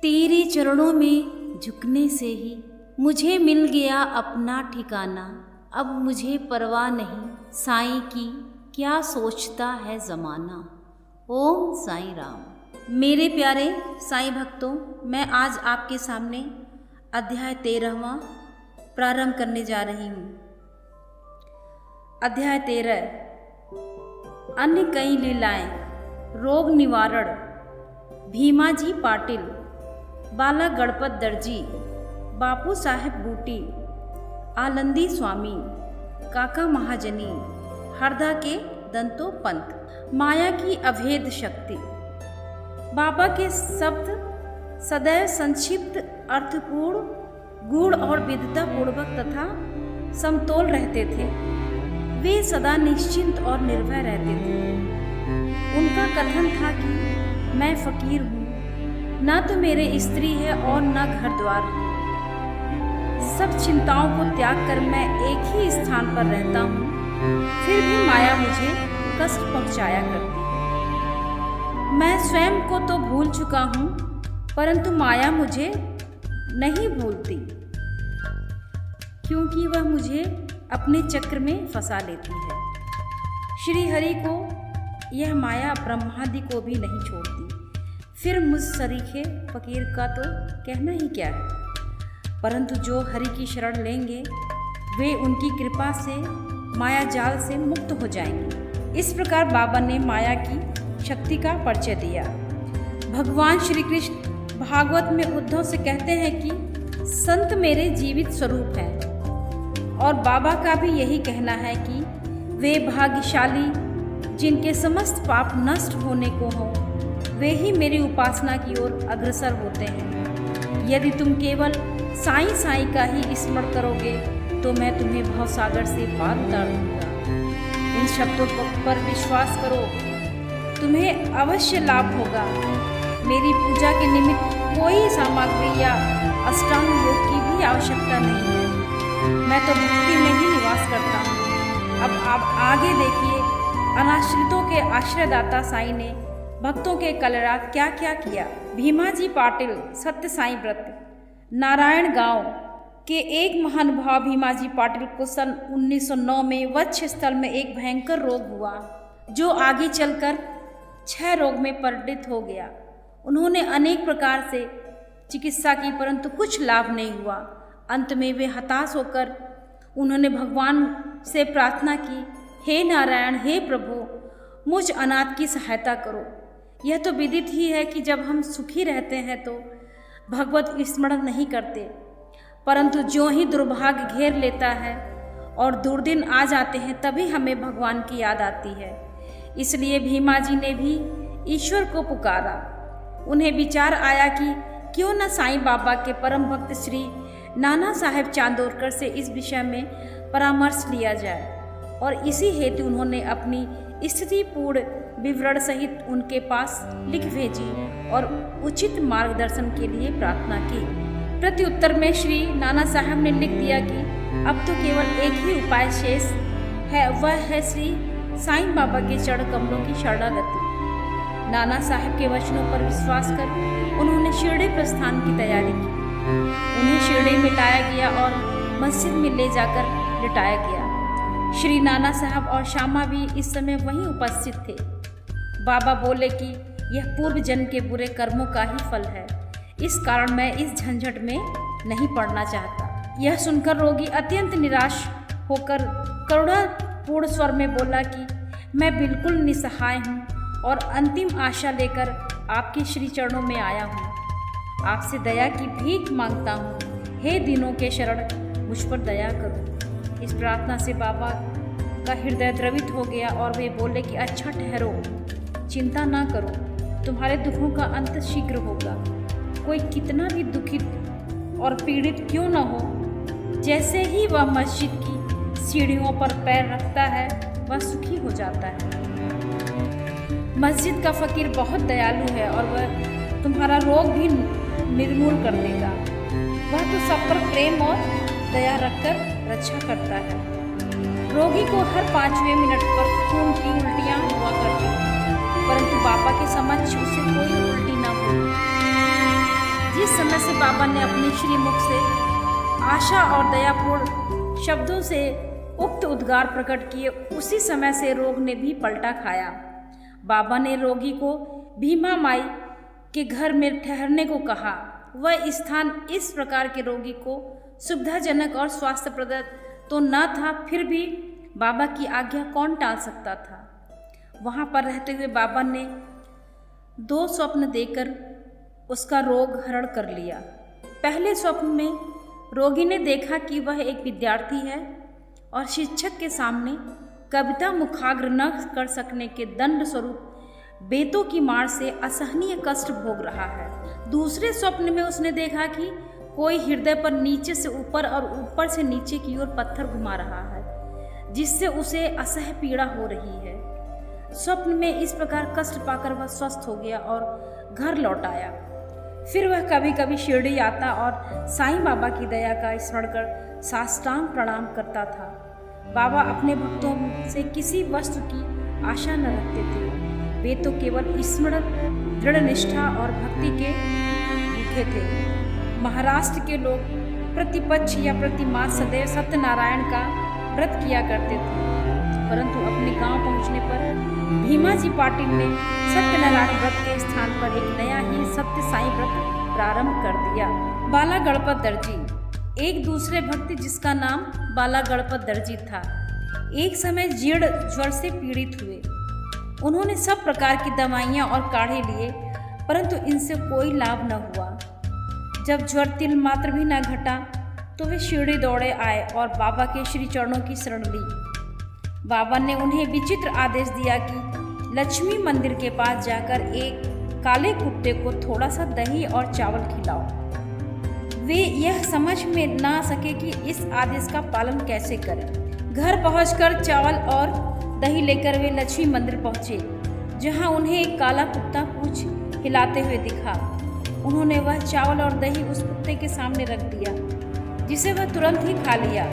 तेरे चरणों में झुकने से ही मुझे मिल गया अपना ठिकाना। अब मुझे परवाह नहीं साईं की, क्या सोचता है ज़माना। ओम साईं राम। मेरे प्यारे साईं भक्तों, मैं आज आपके सामने अध्याय 13वां प्रारंभ करने जा रही हूँ। अध्याय 13। अन्य कई लीलाएं। रोग निवारण। भीमाजी पाटिल, बाला गणपत दर्जी, बापू साहेब बूटी, आनंदी स्वामी, काका महाजनी, हरदा के दंतो पंत। माया की अभेद शक्ति। बाबा के शब्द सदैव संक्षिप्त, अर्थपूर्ण, गूढ़ और विधता पूर्वक तथा समतोल रहते थे। वे सदा निश्चिंत और निर्भय रहते थे। उनका कथन था कि मैं फकीर हूँ, न तो मेरे स्त्री है और न घर द्वार है। सब चिंताओं को त्याग कर मैं एक ही स्थान पर रहता हूँ, फिर भी माया मुझे कष्ट पहुँचाया करती है। मैं स्वयं को तो भूल चुका हूँ, परंतु माया मुझे नहीं भूलती, क्योंकि वह मुझे अपने चक्र में फंसा लेती है। श्री हरि को यह माया ब्रह्मादि को भी नहीं छोड़ती, फिर मुझ सरीखे फकीर का तो कहना ही क्या है। परंतु जो हरि की शरण लेंगे वे उनकी कृपा से माया जाल से मुक्त हो जाएंगे। इस प्रकार बाबा ने माया की शक्ति का परिचय दिया। भगवान श्री कृष्ण भागवत में उद्धव से कहते हैं कि संत मेरे जीवित स्वरूप हैं, और बाबा का भी यही कहना है कि वे भाग्यशाली जिनके समस्त पाप नष्ट होने को हों, वे ही मेरी उपासना की ओर अग्रसर होते हैं। यदि तुम केवल साईं साईं का ही स्मरण करोगे तो मैं तुम्हें भवसागर से पार उतार दूंगा। इन शब्दों पर विश्वास करो, तुम्हें अवश्य लाभ होगा। मेरी पूजा के निमित्त कोई सामग्री या अष्टांग योग की भी आवश्यकता नहीं है। मैं तो भक्ति में ही निवास करता हूँ। अब आप आगे देखिए, अनाश्रितों के आश्रयदाता साईं ने भक्तों के कलरा क्या क्या किया। भीमाजी पाटिल सत्य साईं व्रत। नारायण गांव के एक महानुभाव भीमाजी पाटिल को सन 1909 में वक्ष स्थल में एक भयंकर रोग हुआ, जो आगे चलकर क्षय रोग में परिणत हो गया। उन्होंने अनेक प्रकार से चिकित्सा की, परंतु कुछ लाभ नहीं हुआ। अंत में वे हताश होकर उन्होंने भगवान से प्रार्थना की, हे नारायण, हे प्रभु, मुझ अनाथ की सहायता करो। यह तो विदित ही है कि जब हम सुखी रहते हैं तो भगवत स्मरण नहीं करते, परंतु जो ही दुर्भाग्य घेर लेता है और दुर्दिन आ जाते हैं तभी हमें भगवान की याद आती है। इसलिए भीमा जी ने भी ईश्वर को पुकारा। उन्हें विचार आया कि क्यों न साईं बाबा के परम भक्त श्री नाना साहेब चांदोरकर से इस विषय में परामर्श लिया जाए, और इसी हेतु उन्होंने अपनी स्थिति पूर्ण विवरण सहित उनके पास लिख भेजी और उचित मार्गदर्शन के लिए प्रार्थना की। प्रत्युत्तर में श्री नाना साहब ने लिख दिया कि अब तो केवल एक ही उपाय शेष है, वह है श्री साईं बाबा के चरण कमलों की शरणागति। नाना साहब के वचनों पर विश्वास कर उन्होंने शिरडी प्रस्थान की तैयारी की। उन्हें शिरडी में लाया गया और मस्जिद में ले जाकर लिटाया गया। श्री नाना साहब और श्यामा भी इस समय वहीं उपस्थित थे। बाबा बोले कि यह पूर्व जन्म के बुरे कर्मों का ही फल है, इस कारण मैं इस झंझट में नहीं पड़ना चाहता। यह सुनकर रोगी अत्यंत निराश होकर करुणापूर्ण स्वर में बोला कि मैं बिल्कुल निसहाय हूँ और अंतिम आशा लेकर आपके श्री चरणों में आया हूँ। आपसे दया की भीख मांगता हूँ, हे दीनों के शरण, मुझ पर दया करो। इस प्रार्थना से बाबा का हृदय द्रवित हो गया और वे बोले कि अच्छा ठहरो, चिंता ना करो, तुम्हारे दुखों का अंत शीघ्र होगा। कोई कितना भी दुखित और पीड़ित क्यों न हो, जैसे ही वह मस्जिद की सीढ़ियों पर पैर रखता है वह सुखी हो जाता है। मस्जिद का फकीर बहुत दयालु है और वह तुम्हारा रोग भी निर्मूल कर देगा। वह तो सब पर प्रेम और दया रखकर रक्षा करता है। रोगी को हर 5वें मिनट पर खून की उल्टियाँ हुआ करती, परंतु बाबा के समक्ष उसे कोई उल्टी न हुई। बाबा ने अपने श्रीमुख से आशा और दयापूर्ण शब्दों से उक्त उद्गार प्रकट किए, उसी समय से रोग ने भी पलटा खाया। बाबा ने रोगी को भीमा माई के घर में ठहरने को कहा। वह स्थान इस प्रकार के रोगी को सुविधाजनक और स्वास्थ्यप्रद तो न था, फिर भी बाबा की आज्ञा कौन टाल सकता था। वहाँ पर रहते हुए बाबा ने 2 स्वप्न देकर उसका रोग हरण कर लिया। पहले स्वप्न में रोगी ने देखा कि वह एक विद्यार्थी है और शिक्षक के सामने कविता मुखाग्र न कर सकने के दंड स्वरूप बेतों की मार से असहनीय कष्ट भोग रहा है। दूसरे स्वप्न में उसने देखा कि कोई हृदय पर नीचे से ऊपर और ऊपर से नीचे की ओर पत्थर घुमा रहा है, जिससे उसे असह्य पीड़ा हो रही है। स्वप्न में इस प्रकार कष्ट पाकर वह स्वस्थ हो गया और घर लौट आया। फिर वह कभी कभी शिरडी आता और साईं बाबा की दया का स्मरण कर साष्टांग प्रणाम करता था। बाबा अपने भक्तों से किसी वस्तु की आशा न रखते थे, वे तो केवल स्मरण, दृढ़ निष्ठा और भक्ति के भूखे थे। महाराष्ट्र के लोग प्रतिपक्ष या प्रतिमास सदैव सत्यनारायण का व्रत किया करते थे, परंतु अपने गांव पहुंचने पर भीमाजी पाटिल ने सत्यनारायण व्रत के स्थान पर एक नया ही सत्य साईं व्रत प्रारंभ कर दिया। बाला गणपत दर्जी एक दूसरे भक्त जिसका नाम बाला गणपत दर्जी था, एक समय जीर्ण ज्वर से पीड़ित हुए। उन्होंने सब प्रकार की दवाइयाँ और काढ़े लिए, परंतु इनसे कोई लाभ न हुआ। जब ज्वर तिल मात्र भी न घटा तो वे शिरडी दौड़े आए और बाबा के श्री चरणों की शरण ली। बाबा ने उन्हें विचित्र आदेश दिया कि लक्ष्मी मंदिर के पास जाकर एक काले कुत्ते को थोड़ा सा दही और चावल खिलाओ। वे यह समझ में ना सके कि इस आदेश का पालन कैसे करें। घर पहुंचकर चावल और दही लेकर वे लक्ष्मी मंदिर पहुंचे, जहां उन्हें एक काला कुत्ता पूंछ हिलाते हुए दिखा। उन्होंने वह चावल और दही उस कुत्ते के सामने रख दिया, जिसे वह तुरंत ही खा लिया।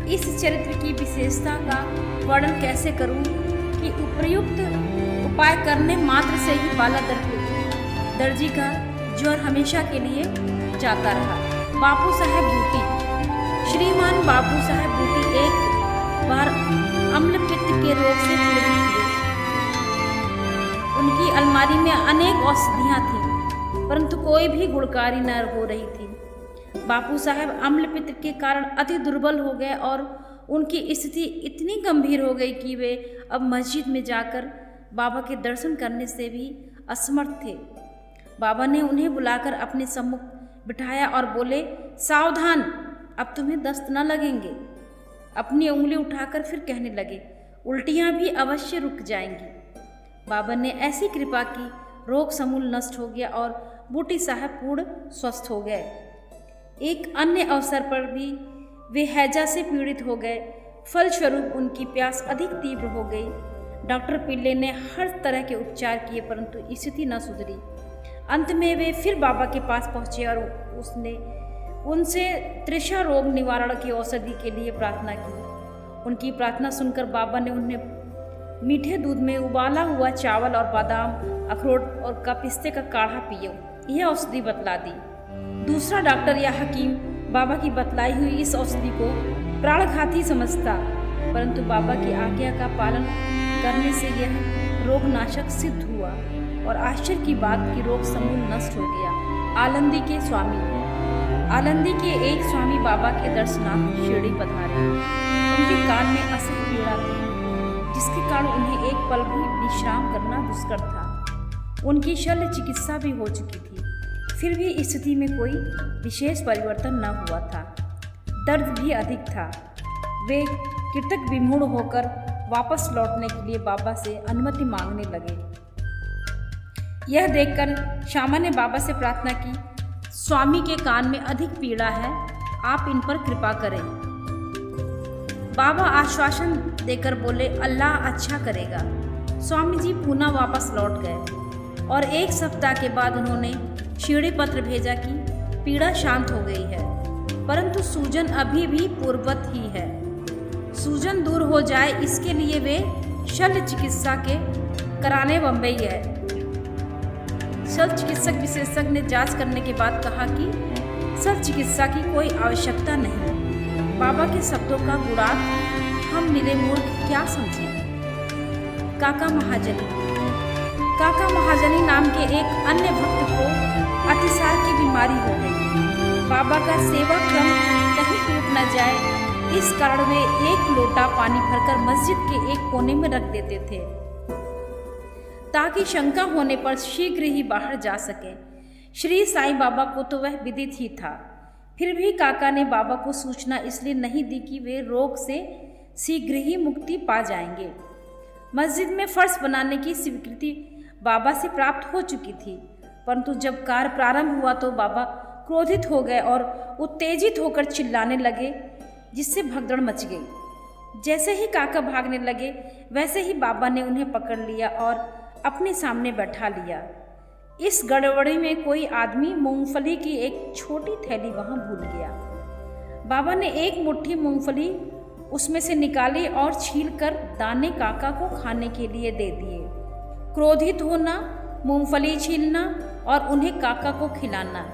इस चरित्र की विशेषता का वर्णन कैसे करूं कि उपर्युक्त उपाय करने मात्र से ही बाला दर्जी का ज्वर हमेशा के लिए जाता रहा। बापू साहेब बूटी श्रीमान बापू साहेब बूटी एक बार अम्लपित्त के रोग से पीड़ित हुए। उनकी अलमारी में अनेक औषधियाँ थीं, परंतु कोई भी गुणकारी न हो रही थी। बापू साहेब अम्लपित्त के कारण अति दुर्बल हो गए और उनकी स्थिति इतनी गंभीर हो गई कि वे अब मस्जिद में जाकर बाबा के दर्शन करने से भी असमर्थ थे। बाबा ने उन्हें बुलाकर अपने सम्मुख बिठाया और बोले, सावधान, अब तुम्हें दस्त न लगेंगे। अपनी उंगली उठाकर फिर कहने लगे, उल्टियाँ भी अवश्य रुक जाएंगी। बाबा ने ऐसी कृपा की, रोग समूल नष्ट हो गया और बूटी साहब पूर्ण स्वस्थ हो गए। एक अन्य अवसर पर भी वे हैजा से पीड़ित हो गए। फलस्वरूप उनकी प्यास अधिक तीव्र हो गई। डॉक्टर पिल्ले ने हर तरह के उपचार किए, परंतु स्थिति न सुधरी। अंत में वे फिर बाबा के पास पहुँचे और उनसे तृषा रोग निवारण की औषधि के लिए प्रार्थना की। उनकी प्रार्थना सुनकर बाबा ने उन्हें मीठे दूध में उबाला हुआ चावल और बादाम, अखरोट और पिस्ते का काढ़ा पियो, यह औषधि बतला दी। दूसरा डॉक्टर या हकीम बाबा की बतलाई हुई इस औषधि को प्राणघाती समझता, परंतु बाबा की आज्ञा का पालन करने से यह रोगनाशक सिद्ध हुआ और आश्चर्य की बात कि रोग समूल नष्ट हो गया। आलंदी के एक स्वामी बाबा के दर्शनार्थ शिरडी पधारे। उनके कान में असह्य पीड़ा थी, जिसके कारण उन्हें एक पल भी विश्राम करना दुष्कर था। उनकी शल्य चिकित्सा भी हो चुकी थी, फिर भी स्थिति में कोई विशेष परिवर्तन न हुआ था। दर्द भी अधिक था। वे कृतज्ञ विमूढ़ होकर वापस लौटने के लिए बाबा से अनुमति मांगने लगे। यह देखकर श्यामा ने बाबा से प्रार्थना की, स्वामी के कान में अधिक पीड़ा है, आप इन पर कृपा करें। बाबा आश्वासन देकर बोले, अल्लाह अच्छा करेगा। स्वामी जी पुनः वापस लौट गए और एक सप्ताह के बाद उन्होंने शिरडी पत्र भेजा कि पीड़ा शांत हो गई है, परंतु सूजन अभी भी पूर्ववत ही है। सूजन दूर हो जाए इसके लिए वे शल्य चिकित्सा के कराने बम्बई गए। शल्य चिकित्सक विशेषज्ञ ने जांच करने के बाद कहा कि सब चिकित्सा की कोई आवश्यकता नहीं। बाबा के शब्दों का गुणार्थ हम निरे मूर्ख क्या समझें। काका महाजनी नाम के एक अन्य भक्त को अतिसार की बीमारी हो गई। बाबा का सेवा क्रम कहीं टूट न जाए, इस कारण वे एक लोटा पानी भरकर मस्जिद के एक कोने में रख देते थे ताकि शंका होने पर शीघ्र ही बाहर जा सके। श्री साईं बाबा को तो वह विदित ही था, फिर भी काका ने बाबा को सूचना इसलिए नहीं दी कि वे रोग से शीघ्र ही मुक्ति पा जाएंगे। मस्जिद में फर्श बनाने की स्वीकृति बाबा से प्राप्त हो चुकी थी, परंतु जब कार्य प्रारंभ हुआ तो बाबा क्रोधित हो गए और उत्तेजित होकर चिल्लाने लगे, जिससे भगदड़ मच गई। जैसे ही काका भागने लगे वैसे ही बाबा ने उन्हें पकड़ लिया और अपने सामने बैठा लिया। इस गड़बड़ी में कोई आदमी मूंगफली की एक छोटी थैली वहां भूल गया। बाबा ने एक मुट्ठी मूंगफली उसमें से निकाली और छीलकर दाने काका को खाने के लिए दे दिए। क्रोधित होना, मूंगफली छीलना और उन्हें काका को खिलाना,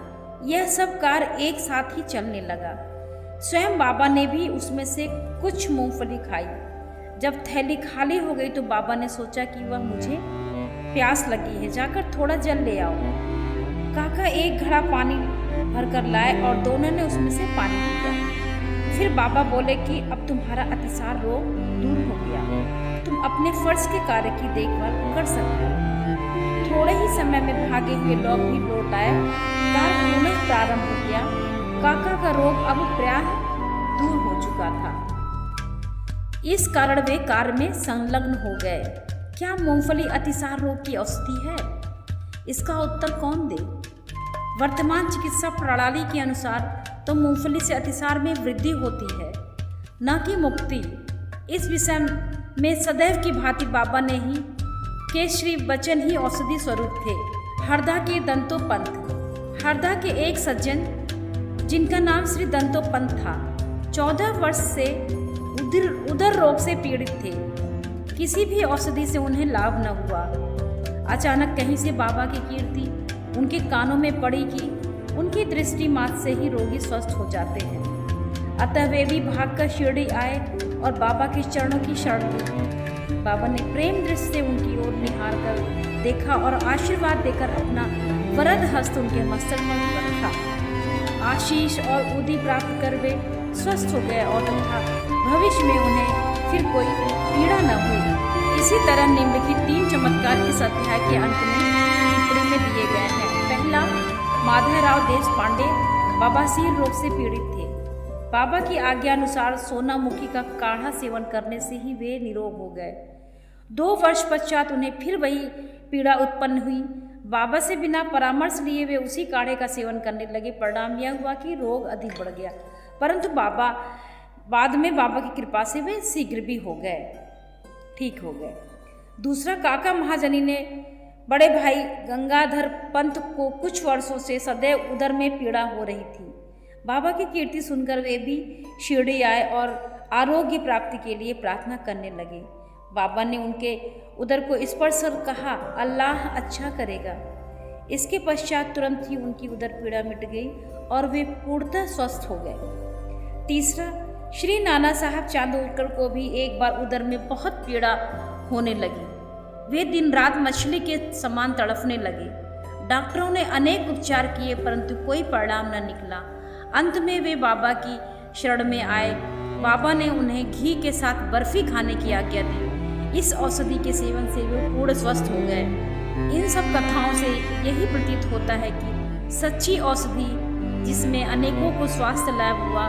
यह सब कार्य एक साथ ही चलने लगा। स्वयं बाबा ने भी उसमें से कुछ मूंगफली खाई। जब थैली खाली हो गई तो बाबा ने सोचा कि वह मुझे प्यास लगी है, जाकर थोड़ा जल ले आओ। काका एक घड़ा पानी भरकर लाए और दोनों ने उसमें से पानी पिया। फिर बाबा बोले कि अब तुम्हारा अतिसार रोग दूर हो गया, तुम अपने फर्ज के कार्य की देखभाल कर सकते हो। थोड़े ही समय में भागे हुए लोग भी लौट आए। कार्य पुनः प्रारंभ हो गया। काका का रोग अब प्रायः दूर हो चुका था। इस कारण वे कार्य में संलग्न हो गए। क्या मूंगफली अतिसार रोग की औषधि है? इसका उत्तर कौन दे? वर्तमान चिकित्सा प्रणाली के अनुसार तो मूंगफली से अतिसार में वृद्धि होती है, न कि मुक्ति। इस विषय में सदैव की भांति बाबा ने ही के श्री वचन ही औषधि स्वरूप थे। हरदा के दंतोपंत। हरदा के एक सज्जन जिनका नाम श्री दंतोपंत था, 14 वर्ष से उदर रोग से पीड़ित थे। किसी भी औषधि से उन्हें लाभ न हुआ। अचानक कहीं से बाबा की कीर्ति उनके कानों में पड़ी कि उनकी दृष्टि मात्र से ही रोगी स्वस्थ हो जाते हैं। अतः वे भी भागकर शिरडी आए और बाबा के चरणों की शरण ली। बाबा ने प्रेम दृष्टि से उनकी ओर निहार कर देखा और आशीर्वाद देकर अपना वरद हस्त उनके मस्तक पर रखा। आशीष और उदी प्राप्त कर वे स्वस्थ हो गए और तथा भविष्य में उन्हें फिर कोई पीड़ा न हुई। इसी तरह निम्नलिखित 3 चमत्कार इस अध्याय के अंत में टिप्पणी में दिए गए हैं। पहला, माधवराव देशपांडे बवासीर रोग से पीड़ित थे। बाबा की आज्ञा अनुसार सोनामुखी का काढ़ा सेवन करने से ही वे निरोग हो गए। 2 वर्ष पश्चात उन्हें फिर वही पीड़ा उत्पन्न हुई। बाबा से बिना परामर्श लिए वे उसी काढ़े का सेवन करने लगे। परिणाम यह हुआ कि रोग अधिक बढ़ गया, परंतु बाद में बाबा की कृपा से वे शीघ्र भी हो गए, ठीक हो गए। दूसरा, काका महाजनी ने बड़े भाई गंगाधर पंत को कुछ वर्षों से सदैव उदर में पीड़ा हो रही थी। बाबा की कीर्ति सुनकर वे भी शिरडी आए और आरोग्य प्राप्ति के लिए प्रार्थना करने लगे। बाबा ने उनके उदर को स्पर्श कर कहा, अल्लाह अच्छा करेगा। इसके पश्चात तुरंत ही उनकी उदर पीड़ा मिट गई और वे पूर्णतः स्वस्थ हो गए। तीसरा, श्री नाना साहब चांदोरकर को भी एक बार उदर में बहुत पीड़ा होने लगी। वे दिन रात मछली के समान तड़फने लगे। डॉक्टरों ने अनेक उपचार किए, परंतु कोई परिणाम न निकला। अंत में वे बाबा की शरण में आए। बाबा ने उन्हें घी के साथ बर्फी खाने की आज्ञा दी। इस औषधि के सेवन से वे पूर्ण स्वस्थ हो गए। इन सब कथाओं से यही प्रतीत होता है कि सच्ची औषधि जिसमें अनेकों को स्वास्थ्य लाभ हुआ,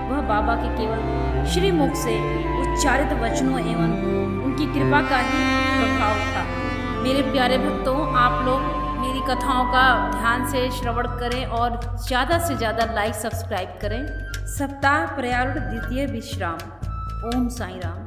वह बाबा के केवल श्रीमुख से उच्चारित वचनों एवं उनकी कृपा का ही प्रभाव था। मेरे प्यारे भक्तों, आप लोग मेरी कथाओं का ध्यान से श्रवण करें और ज़्यादा से ज़्यादा लाइक सब्सक्राइब करें। सप्ताह पर्यावरण द्वितीय विश्राम। ओम साईं राम।